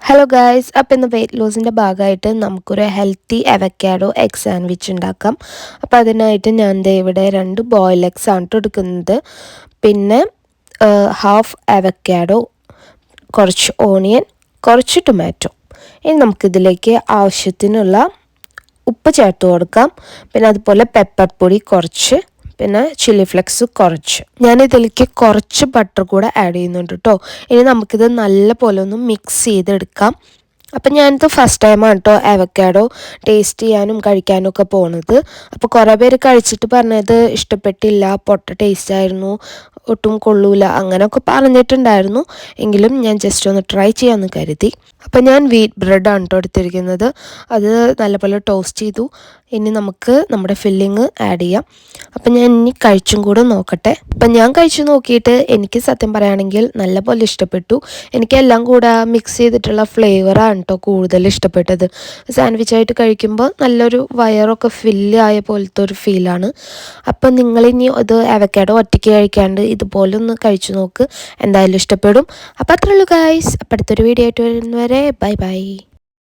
Hello guys, അപ്പോൾ ഇന്ന് weight ലോസിൻ്റെ ഭാഗമായിട്ട് നമുക്കൊരു ഹെൽത്തി അവക്കാഡോ എഗ് സാൻഡ്വിച്ച് ഉണ്ടാക്കാം. അപ്പോൾ അതിനായിട്ട് ഞാൻ ഇവിടെ 2 ബോയിൽ എഗ്സ് ആണ് എടുക്കുന്നത്. പിന്നെ ഹാഫ് അവക്കാഡോ, കുറച്ച് ഓണിയൻ, കുറച്ച് ടൊമാറ്റോ. ഇനി നമുക്കിതിലേക്ക് ആവശ്യത്തിനുള്ള ഉപ്പ് ചേർത്ത് കൊടുക്കാം. പിന്നെ അതുപോലെ പെപ്പർ പൊടി കുറച്ച്, പിന്നെ ചില്ലി ഫ്ലെക്സ് കുറച്ച്. ഞാനിതിലേക്ക് കുറച്ച് ബട്ടർ കൂടെ ആഡ് ചെയ്യുന്നുണ്ട് കേട്ടോ. ഇനി നമുക്കിത് നല്ല പോലെ ഒന്ന് മിക്സ് ചെയ്തെടുക്കാം. അപ്പം ഞാനിത് ഫസ്റ്റ് ടൈമാണ് കേട്ടോ അവക്കാഡോ ടേസ്റ്റ് ചെയ്യാനും കഴിക്കാനും ഒക്കെ പോകുന്നത്. അപ്പോൾ കുറേ പേര് കഴിച്ചിട്ട് പറഞ്ഞത് ഇഷ്ടപ്പെട്ടില്ല, പൊട്ട ടേസ്റ്റ് ആയിരുന്നു, ഒട്ടും കൊള്ളൂല അങ്ങനെയൊക്കെ പറഞ്ഞിട്ടുണ്ടായിരുന്നു. എങ്കിലും ഞാൻ ജസ്റ്റ് ഒന്ന് ട്രൈ ചെയ്യാമെന്ന് കരുതി. അപ്പം ഞാൻ വീറ്റ് ബ്രെഡാണ് കേട്ടോ എടുത്തിരിക്കുന്നത്. അത് നല്ലപോലെ ടോസ്റ്റ് ചെയ്തു. ഇനി നമുക്ക് നമ്മുടെ ഫില്ലിങ് ആഡ് ചെയ്യാം. അപ്പം ഞാൻ ഇനി കഴിച്ചും കൂടെ നോക്കട്ടെ. അപ്പം ഞാൻ കഴിച്ചു നോക്കിയിട്ട് എനിക്ക് സത്യം പറയുകയാണെങ്കിൽ നല്ലപോലെ ഇഷ്ടപ്പെട്ടു. എനിക്കെല്ലാം കൂടെ മിക്സ് ചെയ്തിട്ടുള്ള ഫ്ലേവറാണ് കേട്ടോ കൂടുതൽ ഇഷ്ടപ്പെട്ടത്. സാൻഡ്വിച്ചായിട്ട് കഴിക്കുമ്പോൾ നല്ലൊരു വയറൊക്കെ ഫില്ല് ആയ പോലത്തെ ഒരു ഫീലാണ്. അപ്പം നിങ്ങളിനി ഇത് അവക്കാഡോ ഒറ്റയ്ക്ക് കഴിക്കാണ്ട് ഇതുപോലെ ഒന്ന് കഴിച്ചു നോക്ക്, എന്തായാലും ഇഷ്ടപ്പെടും. അപ്പോൾ അത്രേ ഉള്ളൂ ഗൈസ്. അപ്പോൾ അടുത്തൊരു വീഡിയോ ആയിട്ട് വരുന്നവരെ ബൈ ബൈ.